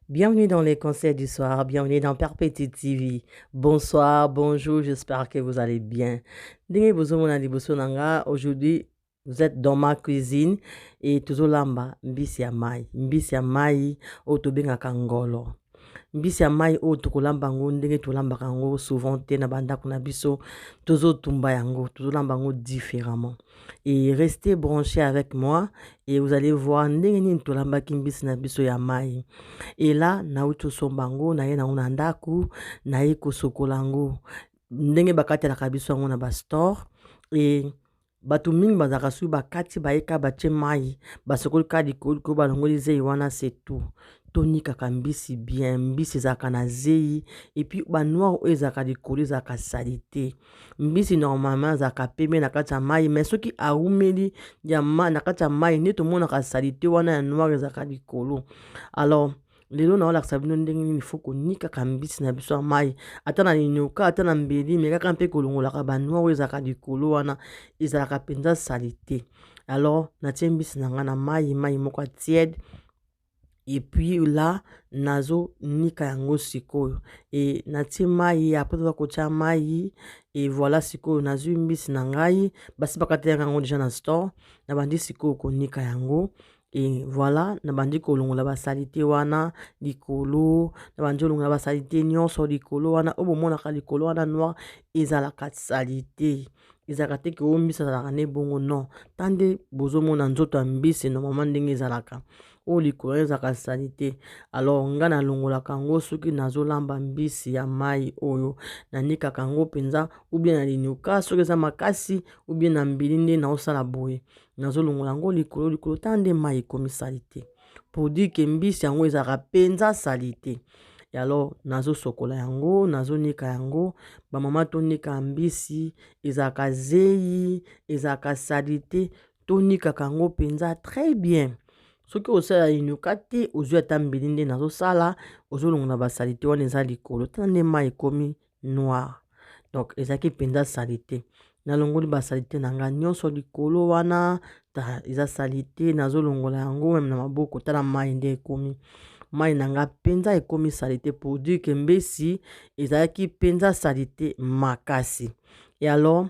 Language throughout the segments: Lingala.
Bienvenue dans les conseils du soir, bienvenue dans Perpétue TV. Bonsoir, bonjour, j'espère que vous allez bien. Ndenge bozomona liboso nanga, aujourd'hui, vous êtes dans ma cuisine et toujours lamba mbisi ya mai. Mbisi ya mai oyo tobengaka ngolo. Mbisi ya mai oyo tokolamba yango ndenge tolambaka yango souvent te na bandako na biso, tozotumba yango, tozolamba yango différemment. Et restez branchés avec moi et vous allez voir ndenge nini tolambaki mbisi na biso ya mai. Et là, nauti osomba yango naye nango na ndaku, naye kosokola yango ndenge bakatelaka biso yango na bastore. Et bato mingi bazalaka soki bakati bayeka batie mai basokoli kaka likolo ko balongoli zei wana c'est tout. Tonikaka mbisi bien, mbisi ezalaka na zei epuis banoir oyo ezalaka likolo ezalaka sali te. Mbisi normalement ezalaka pembe na kati ya mai, mais soki awumeli ya mai na kati ya mai nde tomonaka sali te wana ya noir ezalaka likolo. Alors lelo naolakisa bino ndenge nini faut konikaka mbisi na biso ya mai ata na linyoka ata na mbeli me kaka mpe kolongolaka banoir oyo ezalaka likolo wana ezalaka mpenza sali te. Alors natie mbisi na nga na mai moko ya tiede epuis là nazo nika yango sikoyo e natie mai apres toza kotia mai e voilà sikoyo nazwi mbisi na ngai basi bakatelaka yango deja na store na bandi sikoyo konika yango. Et voilà, na bandi kolongola basalite wana likolo, na bandi kolongola basalite nyonso likolo wana, obo monaka likolo wana noir ezalaka salite. Ezalaka te ke o mbisi ezalaka ne bongo non. Tande bozomona nzoto ya mbisi normalement ndenge ezalaka. O likolo ezalaka salite. Alors nga nalongolaka yango soki nazolamba mbisi ya mai oyo nanikaka yango mpenza ou bien na linyoka soki eza makasi ou bien na mbeli nde naosala boye. Nazolongola yango likolo tande mai ekomi sali te pour dire ke mbisi yango ezalaka mpenza sali te. Et alors nazosokola yango nazonika yango bamama tonika mbisi ezalaka zei ezalaka sali te tonikaka yango mpenza très bien. Soki osala linyoka te ozwi ata mbeli nde nazosala ozolongola basali te wana eza likolo tande mai ekomi noir donc ezalaki mpenza sali te. Nalongoli basalite na nga nyonso likolo wana eza salite nazolongola yango meme na maboko tala mai nde ekomi mai na nga mpenza ekomi salite pour dire ke mbisi ezalaki mpenza salite makasi. Et alors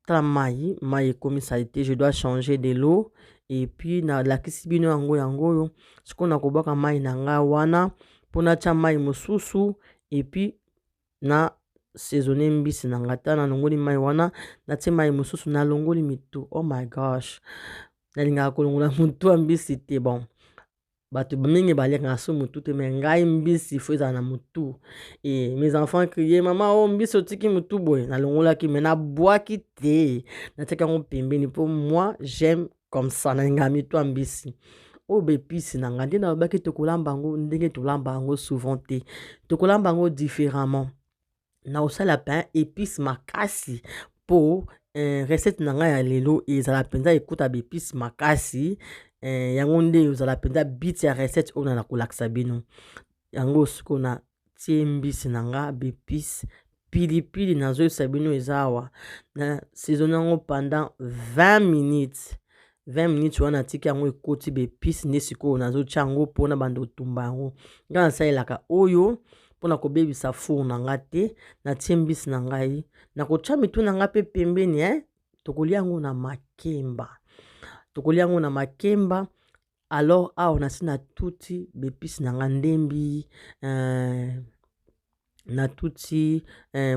tala mai ekomi salite, je dois changer de l'eau et puis nalakisi bino yango oyo sikoyo nakobwaka mai na nga wana mpo natia mai mosusu et puis na saisonner mbisi na nga ta nalongoli mai wana natie mai mosusu nalongoli mitu. Oh my gosh, nalingaka kolongola mutu ya mbisi te. Bon bato mingi baliaka so mutu te me ngai mbisi fo ezala na mutu. Et mes enfants criaient mama oh mbisi otiki mutu boye nalongolaki me nabwaki te natiaka yango pembeni mpo moi j'aime comme ça nalingaka mitu ya mbisi oyo bepisi na nga nde nalobaki tokolamba yango ndenge tolamba yango souvent te tokolamba yango différemment. Na osala pain épice makasi po recette na ngai ya lelo ezala mpenza ekuta bepice makasi yango nde ozala mpenza biti ya recette oyo na kolakisa bino yango sikoyo na tie mbisi na nga bepice pilipili nazoyebisa bino eza awa na saisonne yango pendant 20 minutes 20 minutes wana natiki yango ekoti bepice nde sikoyo nazotia yango mpona bando otumba yango nga nasalelaka oyo mpona kobebisa four na nga te natie mbisi na ngai nakotia mitu na nga mpe pembeni tokolia yango na makemba tokolia yango na makemba. Alors awa nasi natuti bepisi na nga ndembi natuti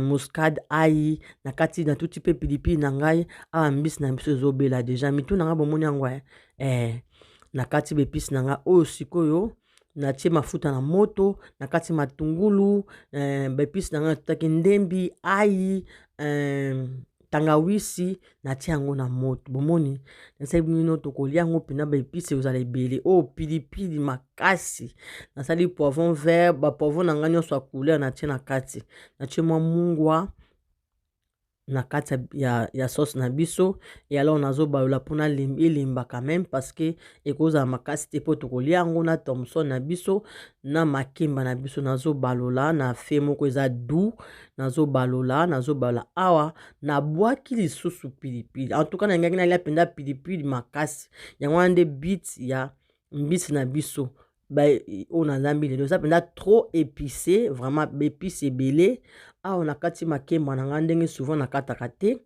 muscade ai nakati natuti mpe pilipili na ngai awa mbisi na biso ezobela deja mitu na nga bomoni yango nakati bepisi na nga oyo sikoyo natie mafuta na moto nakati matungulu bepisi na nga natutaki ndembi ai tangawisi natia yango na moto bomoni nasali bino tokolia yango mpena baepisi ezala ebele oyo pilipili makasi nasali poivron vert bapoivron na nga nyonso ya couleur natie na kati natie mwa mungwa na kati ya sauce na biso. Et alors nazobalola mpona elemba quand même parce que ekozala makasi te mpo tokolia yango na thomson na biso na makemba na biso nazobalola na fe moko eza doux nazobalola awa nabwaki lisusu pilipili en tout cas nangaki nalia mpenza pilipili makasi yango wana nde bit ya mbisi na biso on a mis ça trop épicé, vraiment épice belé. Ah, on a kati makemba na ngandenge souvent na kataka te.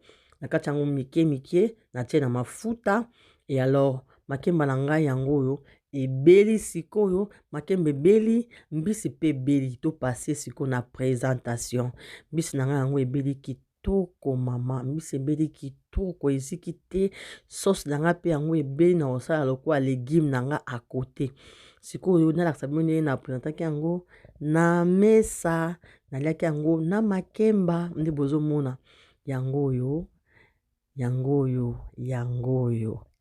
Na kati yango mike na tie na mafuta. Et alors makemba na ngai yango yo ebeli sikoyo, makemba ebeli, mbisi pe beli to passer siko na présentation. Mbisi na ngai yango ebeli kitoko mama, mbisi ebeli kitoko eziki te, sauce na nga pe yango ebeli na osala lokola légume na nga à côté. Sikoyo nalakisa bino ndenge na présentaki yango na mesa, naliaki yango na makemba nde bozomona yango oyo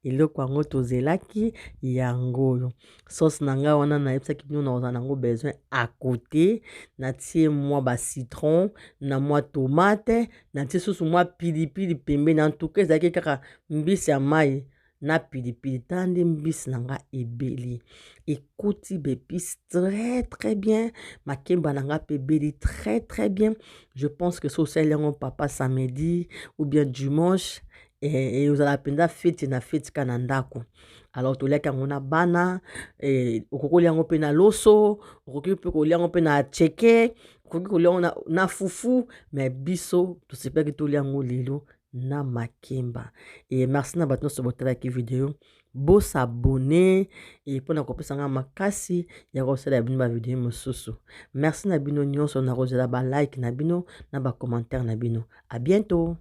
eloko yango tozelaki yango oyo sauce na nga wana nayebisaki bino nakozala nango besoin à côté, natie mwa ba citron na mwa tomate, natie susu mwa pilipili pembeni. En tout cas ezalaki kaka mbisi ya mai na pilipili, tala nde mbisi na nga ebeli ekoti bépice très très bien, makemba na nga pe ebeli très très bien. Je pense que so osali yango papa samedi ou bien dimanche et ozala mpenza feti na feti ka na ndako. Alors toliaki yango na bana, okoki kolia yango mpe na loso, okoki mpe kolia yango mpe na cheke, okoki kolia yango na fufu, mais biso tosepelaki tolia yango lelo na makemba. Et merci na bato nyonso botalaki video, bosabone et mpona kopesa nga makasi ya kosala bino ba video mosusu. Merci na bino nyonso na kozela ba like na bino na ba commentaire na bino. À bientôt.